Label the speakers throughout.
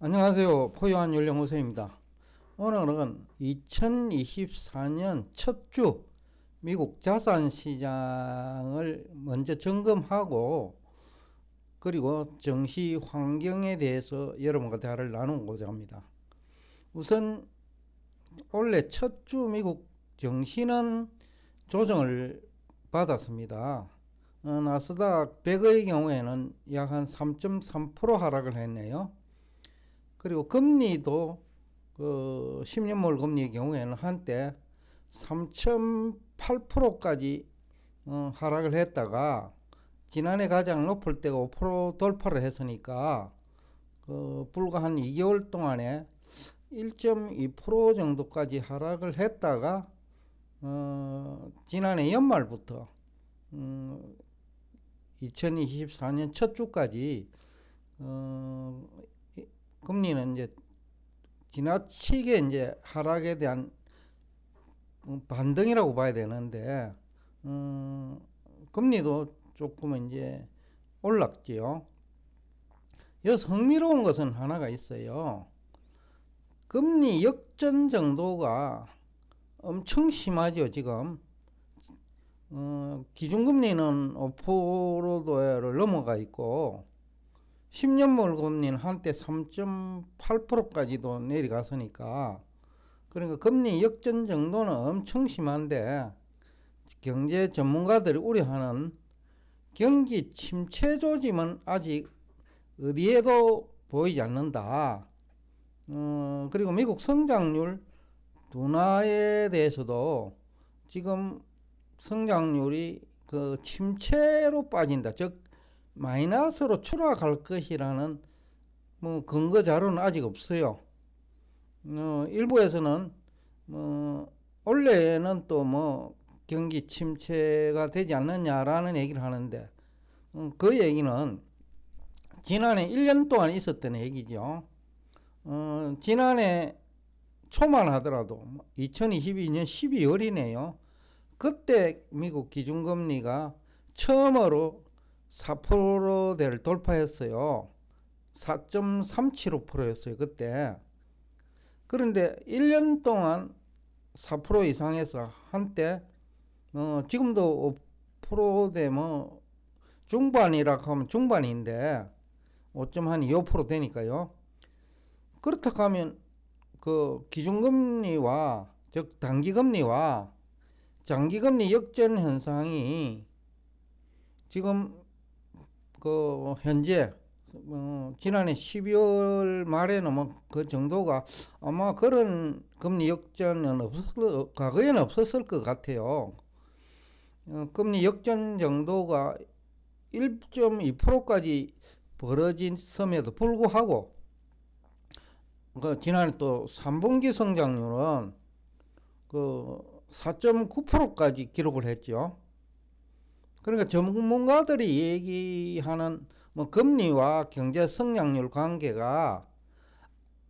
Speaker 1: 안녕하세요. 포유한 연령호세입니다. 오늘은 2024년 첫 주 미국 자산 시장을 먼저 점검하고 그리고 증시 환경에 대해서 여러분과 대화를 나누고자 합니다. 우선 올해 첫 주 미국 증시는 조정을 받았습니다. 나스닥 100의 경우에는 약 한 3.3% 하락을 했네요. 그리고 금리도 10년물 금리의 경우에는 한때 3.8%까지 하락을 했다가 지난해 가장 높을 때가 5% 돌파를 했으니까 불과 한 2개월 동안에 1.2% 정도까지 하락을 했다가 지난해 연말부터 2024년 첫 주까지 금리는 이제 지나치게 이제 하락에 대한 반등이라고 봐야 되는데 금리도 조금 이제 올랐지요. 여기서 흥미로운 것은 하나가 있어요. 금리 역전 정도가 엄청 심하죠. 지금 기준금리는 5%를 넘어가 있고 10년물 금리는 한때 3.8%까지도 내려갔으니까 그러니까 금리 역전 정도는 엄청 심한데 경제 전문가들이 우려하는 경기 침체 조짐은 아직 어디에도 보이지 않는다. 그리고 미국 성장률 둔화에 대해서도 지금 성장률이 그 침체로 빠진다. 즉 마이너스로 추락할 것이라는 근거 자료는 아직 없어요. 일부에서는 올해는 또 경기 침체가 되지 않느냐라는 얘기를 하는데 그 얘기는 지난해 1년 동안 있었던 얘기죠. 지난해 초만 하더라도 2022년 12월이네요. 그때 미국 기준금리가 처음으로 4%대를 돌파했어요. 4.375%였어요, 그때. 그런데 1년 동안 4% 이상에서 한때, 지금도 5%대 중반이라 하면 중반인데, 5.25% 되니까요. 그렇다고 하면, 그 기준금리와, 즉, 단기금리와 장기금리 역전 현상이 지금 현재 지난해 12월 말에는 그 정도가 아마 그런 금리 역전은 과거에는 없었을 것 같아요. 금리 역전 정도가 1.2%까지 벌어졌음에도 불구하고 지난해 또 3분기 성장률은 4.9%까지 기록을 했죠. 그러니까 전문가들이 얘기하는 금리와 경제 성장률 관계가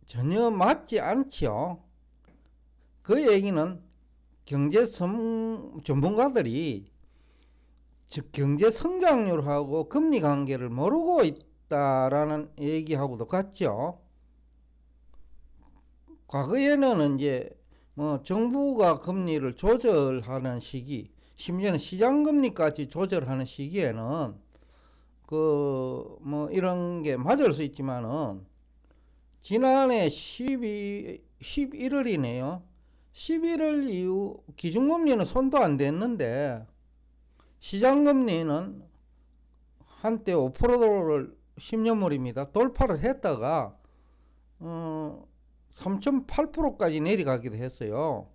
Speaker 1: 전혀 맞지 않죠. 그 얘기는 전문가들이 즉 경제 성장률하고 금리 관계를 모르고 있다라는 얘기하고도 같죠. 과거에는 이제 정부가 금리를 조절하는 시기, 심지어는 시장금리까지 조절하는 시기에는 이런 게 맞을 수 있지만은 지난해 11월이네요. 11월 이후 기준금리는 손도 안 댔는데 시장금리는 한때 5%를 10년물입니다. 돌파를 했다가 3.8%까지 내려가기도 했어요.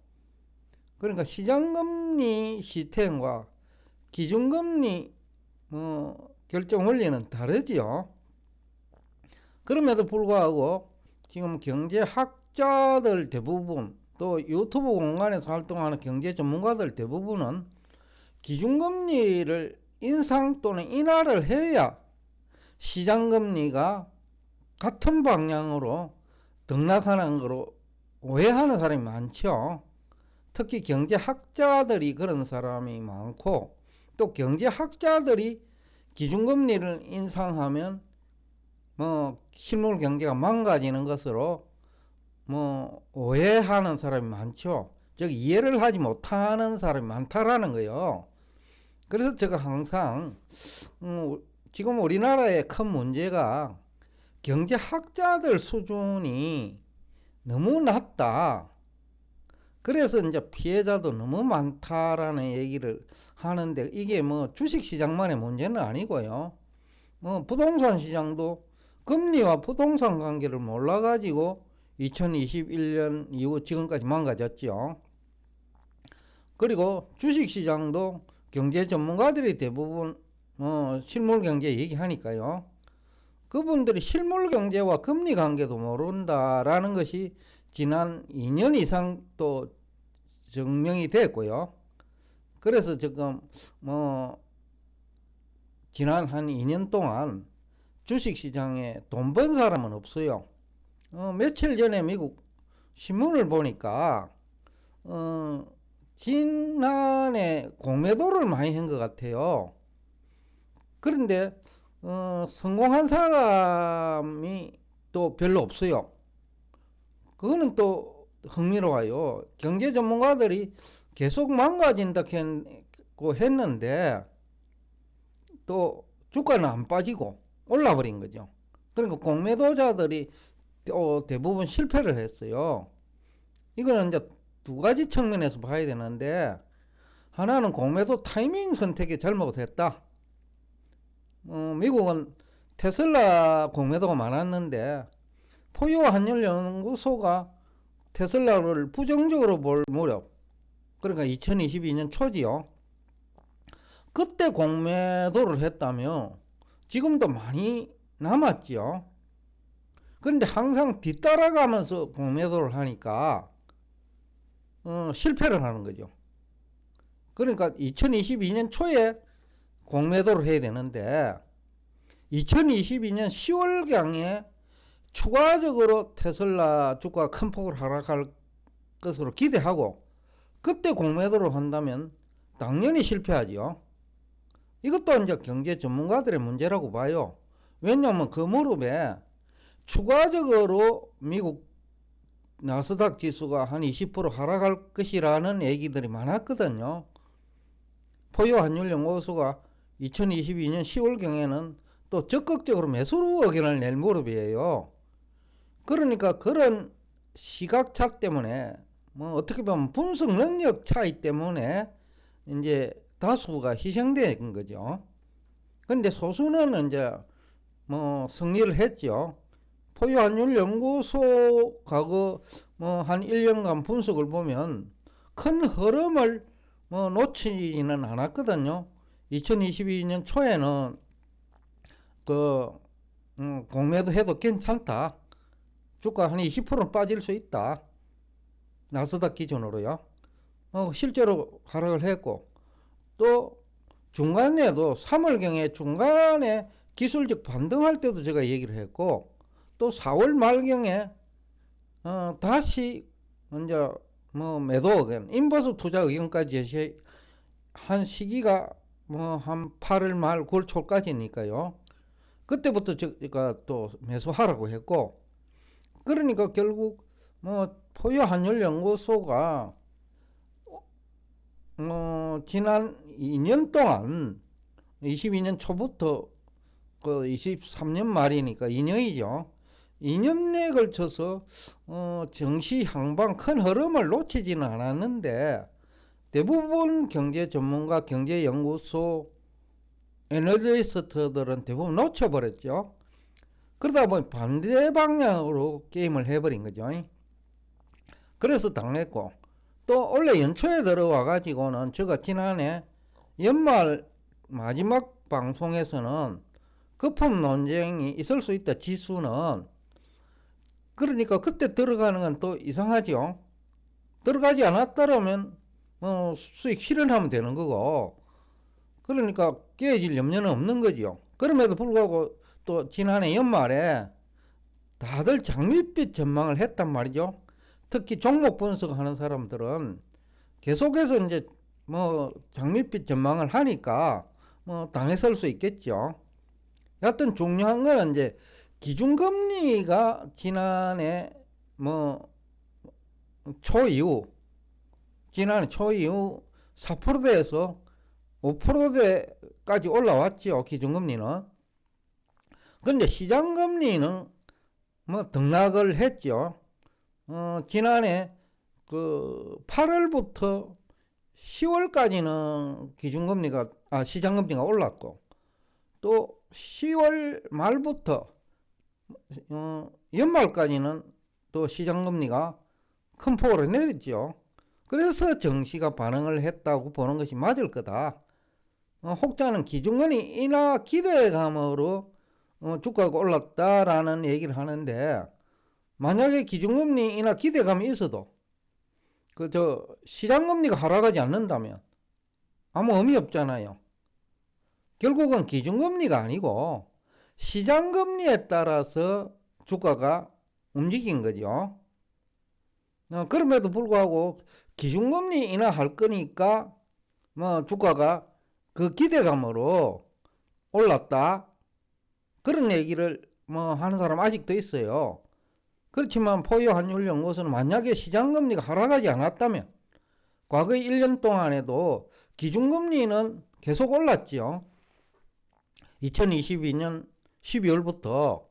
Speaker 1: 그러니까 시장금리 시스템과 기준금리 결정 원리는 다르지요. 그럼에도 불구하고 지금 경제학자들 대부분 또 유튜브 공간에서 활동하는 경제 전문가들 대부분은 기준금리를 인상 또는 인하를 해야 시장금리가 같은 방향으로 등락하는 거로 오해하는 사람이 많죠. 특히 경제학자들이 그런 사람이 많고 또 경제학자들이 기준금리를 인상하면 뭐 실물 경제가 망가지는 것으로 뭐 오해하는 사람이 많죠. 즉 이해를 하지 못하는 사람이 많다라는 거예요. 그래서 제가 항상 지금 우리나라의 큰 문제가 경제학자들 수준이 너무 낮다. 그래서 이제 피해자도 너무 많다라는 얘기를 하는데, 이게 뭐 주식시장만의 문제는 아니고요. 뭐 부동산 시장도 금리와 부동산 관계를 몰라가지고 2021년 이후 지금까지 망가졌죠. 그리고 주식시장도 경제 전문가들이 대부분 실물 경제 얘기하니까요. 그분들이 실물 경제와 금리 관계도 모른다라는 것이 지난 2년 이상 또 증명이 됐고요. 그래서 지금 뭐 지난 한 2년 동안 주식시장에 돈 번 사람은 없어요. 며칠 전에 미국 신문을 보니까 지난해 공매도를 많이 한 것 같아요. 그런데 성공한 사람이 또 별로 없어요. 그거는 또 흥미로워요. 경제 전문가들이 계속 망가진다고 했는데 또 주가는 안 빠지고 올라버린 거죠. 그러니까 공매도자들이 대부분 실패를 했어요. 이거는 이제 두 가지 측면에서 봐야 되는데, 하나는 공매도 타이밍 선택이 잘못했다. 미국은 테슬라 공매도가 많았는데 포유 환율 연구소가 테슬라를 부정적으로 볼 무렵, 그러니까 2022년 초지요. 그때 공매도를 했다면 지금도 많이 남았죠. 그런데 항상 뒤따라가면서 공매도를 하니까 실패를 하는 거죠. 그러니까 2022년 초에 공매도를 해야 되는데 2022년 10월경에 추가적으로 테슬라 주가가 큰 폭으로 하락할 것으로 기대하고 그때 공매도를 한다면 당연히 실패하죠. 이것도 이제 경제 전문가들의 문제라고 봐요. 왜냐하면 그 무렵에 추가적으로 미국 나스닥 지수가 한 20% 하락할 것이라는 얘기들이 많았거든요. 포유 환율 연구소가 2022년 10월경에는 또 적극적으로 매수 의견을 낼 무렵이에요. 그러니까 그런 시각차 때문에 뭐 어떻게 보면 분석 능력 차이 때문에 이제 다수가 희생된 거죠. 근데 소수는 이제 뭐 승리를 했죠. 포유환율 연구소 과거 뭐 한 1년간 분석을 보면 큰 흐름을 뭐 놓치지는 않았거든요. 2022년 초에는 공매도 해도 괜찮다. 주가 한 20%는 빠질 수 있다. 나스닥 기준으로요. 실제로 하락을 했고, 또 중간에도 3월경에 중간에 기술적 반등할 때도 제가 얘기를 했고, 또 4월 말경에 다시 이제 뭐 매도 의견, 인버스 투자 의견까지 제시한 시기가 뭐 한 8월 말 9월 초까지니까요. 그때부터 제가 또 매수하라고 했고, 그러니까 결국 뭐 포유 환율 연구소가 지난 2년 동안 22년 초부터 그 23년 말이니까 2년이죠. 2년에 걸쳐서 정시 향방 큰 흐름을 놓치지는 않았는데 대부분 경제 전문가, 경제 연구소, 애널리스트들은 대부분 놓쳐버렸죠. 그러다 보니 반대 방향으로 게임을 해버린 거죠. 그래서 당했고, 또 원래 연초에 들어와 가지고는 제가 지난해 연말 마지막 방송에서는 거품 논쟁이 있을 수 있다, 지수는. 그러니까 그때 들어가는 건 또 이상하죠. 들어가지 않았다면 수익 실현하면 되는 거고, 그러니까 깨질 염려는 없는 거죠. 그럼에도 불구하고 또 지난해 연말에 다들 장밋빛 전망을 했단 말이죠. 특히 종목 분석하는 사람들은 계속해서 이제 뭐 장밋빛 전망을 하니까 뭐 당해설 수 있겠죠. 여하튼 중요한 건 이제 기준금리가 지난해 뭐 초 이후, 지난해 초 이후 4%대에서 5%대까지 올라왔죠. 기준금리는. 그런데 시장금리는 뭐 등락을 했죠. 지난해 그 8월부터 10월까지는 시장금리가 올랐고, 또 10월 말부터 연말까지는 또 시장금리가 큰 폭으로 내렸죠. 그래서 증시가 반응을 했다고 보는 것이 맞을 거다. 혹자는 기준금리 인하 기대감으로 주가가 올랐다라는 얘기를 하는데, 만약에 기준금리 인하 기대감이 있어도 시장금리가 하락하지 않는다면 아무 의미 없잖아요. 결국은 기준금리가 아니고 시장금리에 따라서 주가가 움직인 거죠. 그럼에도 불구하고 기준금리 인하할 거니까 뭐 주가가 그 기대감으로 올랐다, 그런 얘기를 뭐 하는 사람 아직도 있어요. 그렇지만 포유환율연구소는 만약에 시장금리가 하락하지 않았다면 과거 1년 동안에도 기준금리는 계속 올랐죠. 2022년 12월부터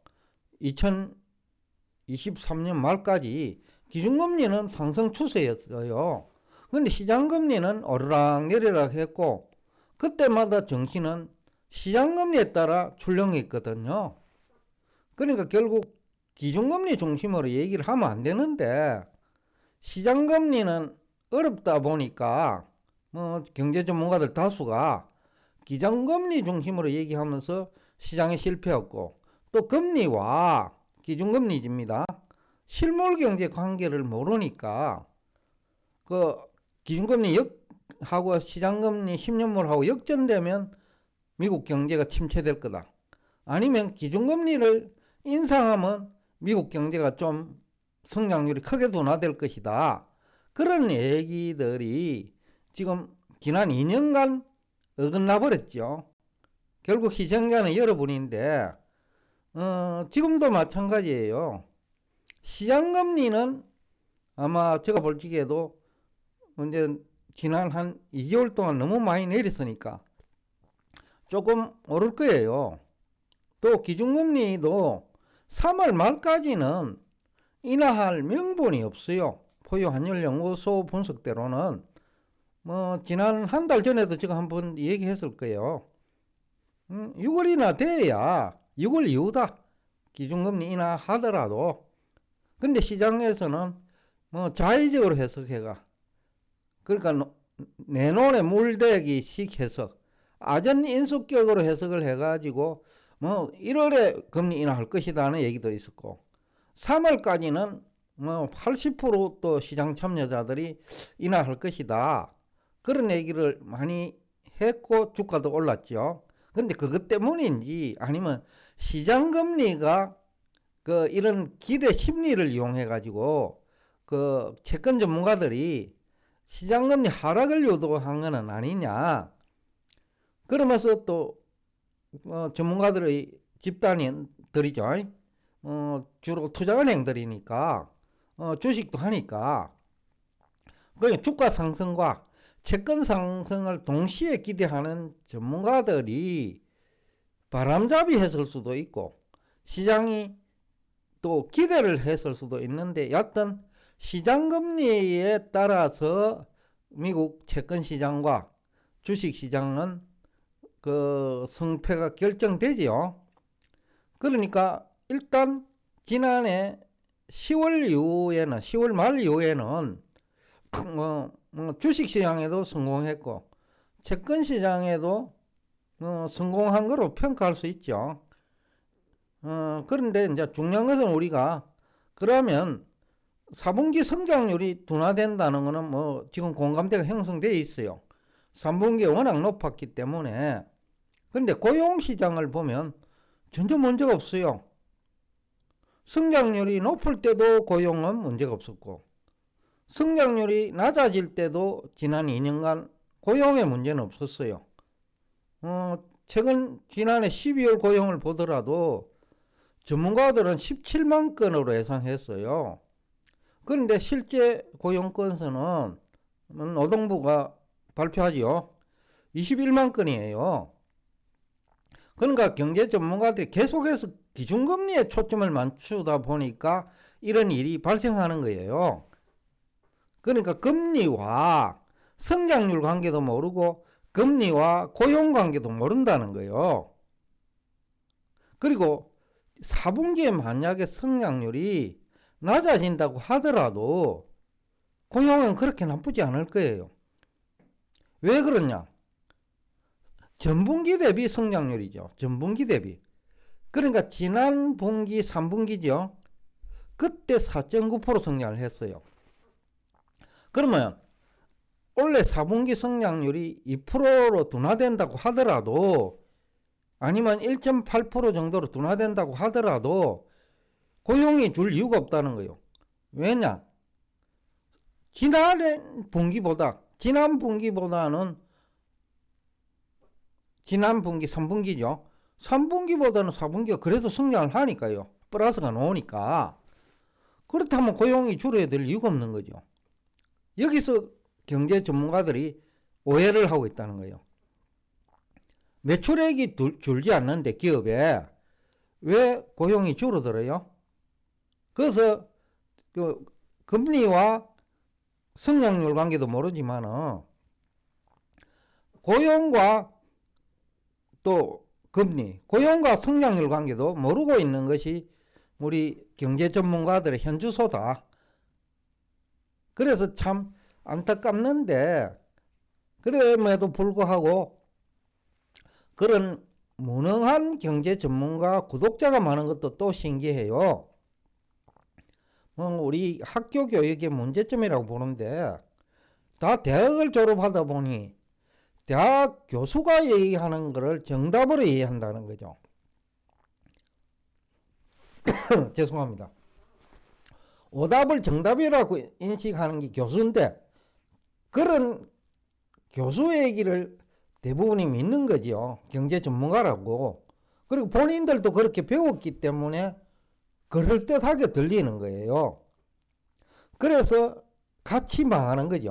Speaker 1: 2023년 말까지 기준금리는 상승 추세였어요. 그런데 시장금리는 오르락 내리락 했고, 그때마다 증시는 시장금리에 따라 출렁했거든요. 그러니까 결국 기준금리 중심으로 얘기를 하면 안 되는데, 시장금리는 어렵다 보니까 뭐 경제 전문가들 다수가 기준금리 중심으로 얘기하면서 시장에 실패했고, 또 금리와 기준금리입니다. 실물경제 관계를 모르니까 그 기준금리 하고 시장금리 10년물하고 역전되면 미국 경제가 침체될 거다, 아니면 기준금리를 인상하면 미국 경제가 좀 성장률이 크게 둔화될 것이다, 그런 얘기들이 지금 지난 2년간 어긋나 버렸죠. 결국 희생자는 여러분인데, 지금도 마찬가지예요. 시장금리는 아마 제가 볼지에도 이제 지난 한 2개월 동안 너무 많이 내렸으니까 조금 오를 거예요. 또 기준금리도 3월 말까지는 인하할 명분이 없어요. 포유환율연구소 분석대로는 뭐 지난 한 달 전에도 제가 한번 얘기했을 거예요. 6월이나 돼야 6월 이후다, 기준금리 인하하더라도. 근데 시장에서는 뭐 자의적으로 해석해가, 그러니까 내 눈에 물대기식 해석, 아전 인수격으로 해석을 해가지고 뭐 1월에 금리 인하할 것이라는 얘기도 있었고, 3월까지는 뭐 80% 시장 참여자들이 인하할 것이다, 그런 얘기를 많이 했고 주가도 올랐죠. 근데 그것 때문인지 아니면 시장금리가 이런 기대 심리를 이용해 가지고 채권 전문가들이 시장금리 하락을 유도한 것은 아니냐, 그러면서 또 전문가들의 집단들이죠. 주로 투자은행들이니까 주식도 하니까 그 주가 상승과 채권 상승을 동시에 기대하는 전문가들이 바람잡이 했을 수도 있고, 시장이 또 기대를 했을 수도 있는데, 여하튼 시장금리에 따라서 미국 채권시장과 주식시장은 승패가 결정되지요. 그러니까 일단 지난해 10월 말 이후에는 주식시장에도 성공했고 채권시장에도 성공한 거로 평가할 수 있죠. 그런데 이제 중요한 것은 우리가 그러면 4분기 성장률이 둔화된다는 것은 뭐 지금 공감대가 형성되어 있어요. 3분기가 워낙 높았기 때문에. 그런데 고용시장을 보면 전혀 문제가 없어요. 성장률이 높을 때도 고용은 문제가 없었고, 성장률이 낮아질 때도 지난 2년간 고용에 문제는 없었어요. 최근 지난해 12월 고용을 보더라도 전문가들은 17만 건으로 예상했어요. 그런데 실제 고용 건수는 노동부가 발표하지요. 21만 건이에요. 그러니까 경제 전문가들이 계속해서 기준금리에 초점을 맞추다 보니까 이런 일이 발생하는 거예요. 그러니까 금리와 성장률 관계도 모르고 금리와 고용 관계도 모른다는 거예요. 그리고 4분기에 만약에 성장률이 낮아진다고 하더라도 고용은 그렇게 나쁘지 않을 거예요. 왜 그러냐? 전분기 대비 성장률이죠. 전분기 대비. 그러니까 지난 분기 3분기죠. 그때 4.9% 성장을 했어요. 그러면 원래 4분기 성장률이 2%로 둔화된다고 하더라도 아니면 1.8% 정도로 둔화된다고 하더라도 고용이 줄 이유가 없다는 거예요. 왜냐? 지난 분기보다는 지난 분기 3분기죠. 3분기보다는 4분기가 그래도 성장을 하니까요. 플러스가 나오니까. 그렇다면 고용이 줄어야 될 이유가 없는 거죠. 여기서 경제 전문가들이 오해를 하고 있다는 거예요. 매출액이 줄지 않는데 기업에 왜 고용이 줄어들어요? 그래서 그 금리와 성장률 관계도 모르지만 고용과 또 금리, 고용과 성장률 관계도 모르고 있는 것이 우리 경제 전문가들의 현주소다. 그래서 참 안타깝는데 그럼에도 불구하고 그런 무능한 경제 전문가 구독자가 많은 것도 또 신기해요. 우리 학교 교육의 문제점이라고 보는데 다 대학을 졸업하다 보니 대학 교수가 얘기하는 것을 정답으로 이해한다는 거죠. 죄송합니다. 오답을 정답이라고 인식하는 게 교수인데 그런 교수 얘기를 대부분이 믿는 거죠. 경제 전문가라고. 그리고 본인들도 그렇게 배웠기 때문에 그럴듯하게 들리는 거예요. 그래서 같이 망하는 거죠.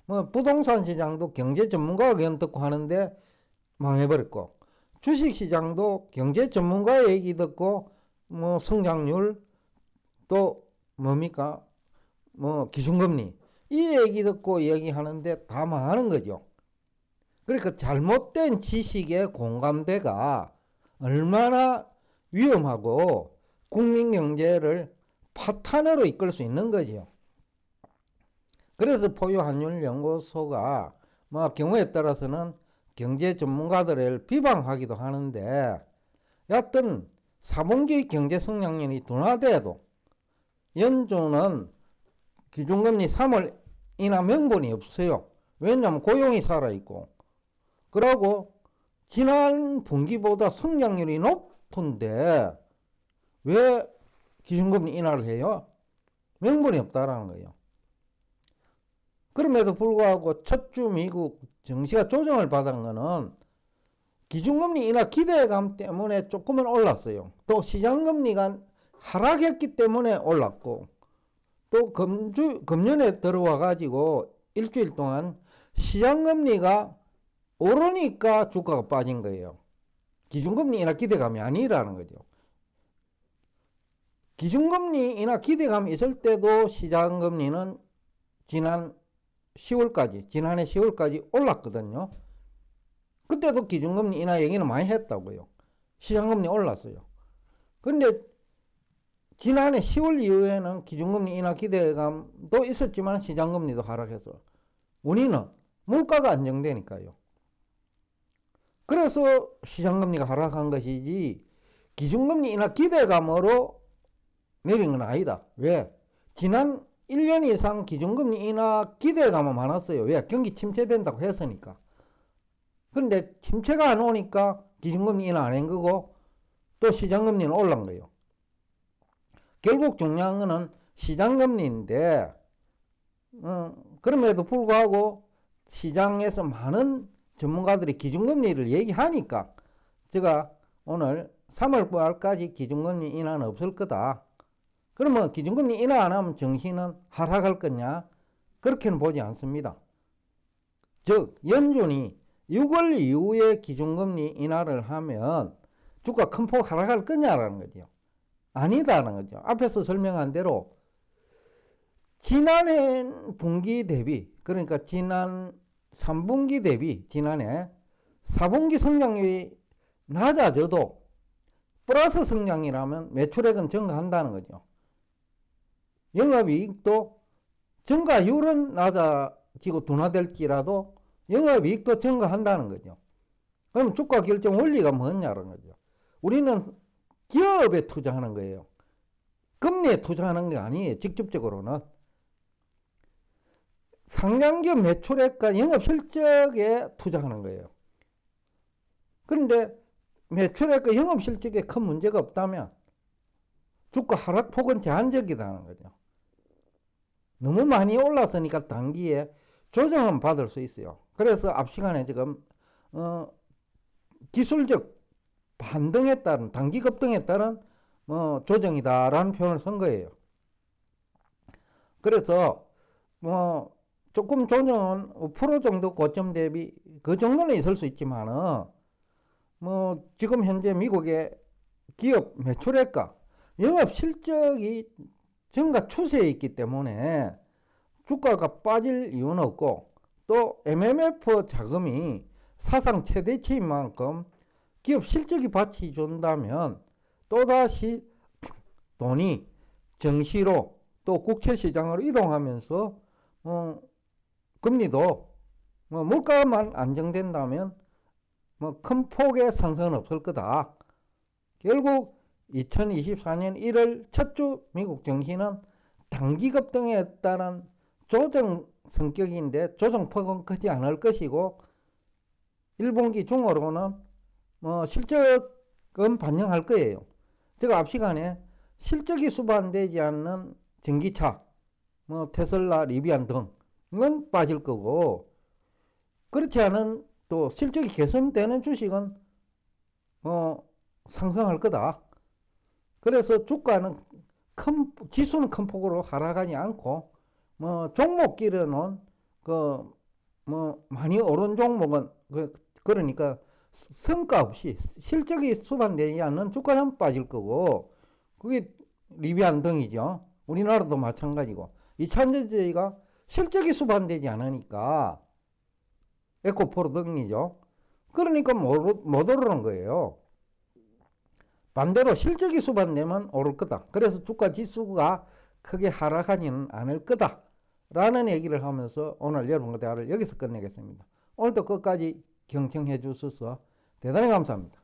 Speaker 1: 뭐 부동산 시장도 경제 전문가가 그냥 듣고 하는데 망해버렸고, 주식 시장도 경제 전문가 얘기 듣고 뭐 성장률 또 뭡니까 뭐 기준금리 이 얘기 듣고 얘기하는데 다 망하는 거죠. 그러니까 잘못된 지식의 공감대가 얼마나 위험하고 국민 경제를 파탄으로 이끌 수 있는 거죠. 그래서 포유한율연구소가 뭐 경우에 따라서는 경제 전문가들을 비방하기도 하는데 여하튼 4분기 경제 성장률이 둔화돼도 연준은 기준금리 3월 인하 명분이 없어요. 왜냐하면 고용이 살아있고 그러고 지난 분기보다 성장률이 높은데 왜 기준금리 인하를 해요? 명분이 없다라는 거예요. 그럼에도 불구하고 첫 주 미국 증시가 조정을 받은 거는 기준금리 인하 기대감 때문에 조금은 올랐어요. 또 시장금리가 하락했기 때문에 올랐고 또 금년에 들어와 가지고 일주일 동안 시장금리가 오르니까 주가가 빠진 거예요. 기준금리 인하 기대감이 아니라는 거죠. 기준금리 인하 기대감이 있을 때도 시장금리는 지난해 10월까지 올랐거든요. 그때도 기준금리 인하 얘기는 많이 했다고요. 시장금리 올랐어요. 그런데 지난해 10월 이후에는 기준금리 인하 기대감도 있었지만 시장금리도 하락해서 원인은 물가가 안정되니까요. 그래서 시장금리가 하락한 것이지 기준금리 인하 기대감으로 내린 건 아니다. 왜? 지난 1년 이상 기준금리 인하 기대감은 많았어요. 왜? 경기 침체된다고 했으니까. 그런데 침체가 안 오니까 기준금리 인하 안 한 거고 또 시장금리는 올란 거예요. 결국 중요한 거는 시장금리인데 그럼에도 불구하고 시장에서 많은 전문가들이 기준금리를 얘기하니까 제가 오늘 3월 9일까지 기준금리 인하는 없을 거다. 그러면 기준금리 인하 안 하면 증시는 하락할 거냐? 그렇게는 보지 않습니다. 즉 연준이 6월 이후에 기준금리 인하를 하면 주가 큰 폭 하락할 거냐라는 거죠. 아니다라는 거죠. 앞에서 설명한 대로 지난해 분기 대비, 그러니까 지난 3분기 대비 지난해 4분기 성장률이 낮아져도 플러스 성장이라면 매출액은 증가한다는 거죠. 영업이익도 증가율은 낮아지고 둔화될지라도 영업이익도 증가한다는 거죠. 그럼 주가 결정 원리가 뭐냐는 거죠. 우리는 기업에 투자하는 거예요. 금리에 투자하는 게 아니에요. 직접적으로는. 상장기업 매출액과 영업실적에 투자하는 거예요. 그런데 매출액과 영업실적에 큰 문제가 없다면 주가 하락폭은 제한적이라는 거죠. 너무 많이 올랐으니까 단기에 조정은 받을 수 있어요. 그래서 앞 시간에 지금 기술적 반등에 따른 단기 급등에 따른 조정이다라는 표현을 쓴 거예요. 그래서 조금 조정은 5% 정도 고점 대비 그 정도는 있을 수 있지만은 지금 현재 미국의 기업 매출액과 영업 실적이 증가 추세에 있기 때문에 주가가 빠질 이유는 없고, 또 MMF 자금이 사상 최대치인 만큼 기업 실적이 받쳐준다면 또다시 돈이 정시로 또 국채 시장으로 이동하면서 금리도 물가만 안정된다면 큰 폭의 상승은 없을 거다. 결국 2024년 1월 첫 주 미국 증시는 단기 급등에 따른 조정 성격인데 조정폭은 크지 않을 것이고, 1분기 중으로는 실적은 반영할 거예요. 제가 앞 시간에 실적이 수반되지 않는 전기차, 테슬라, 리비안 등은 빠질 거고, 그렇지 않은 또 실적이 개선되는 주식은 상승할 거다. 그래서 주가는 지수는 큰 폭으로 하락하지 않고, 종목끼리는 많이 오른 종목은 그러니까 성과 없이 실적이 수반되지 않는 주가는 빠질 거고, 그게 리비안 등이죠. 우리나라도 마찬가지고, 이차전지가 실적이 수반되지 않으니까 에코프로 등이죠. 그러니까 못 오르는 거예요. 반대로 실적이 수반되면 오를 거다. 그래서 주가 지수가 크게 하락하지는 않을 거다 라는 얘기를 하면서 오늘 여러분과 대화를 여기서 끝내겠습니다. 오늘도 끝까지 경청해 주셔서 대단히 감사합니다.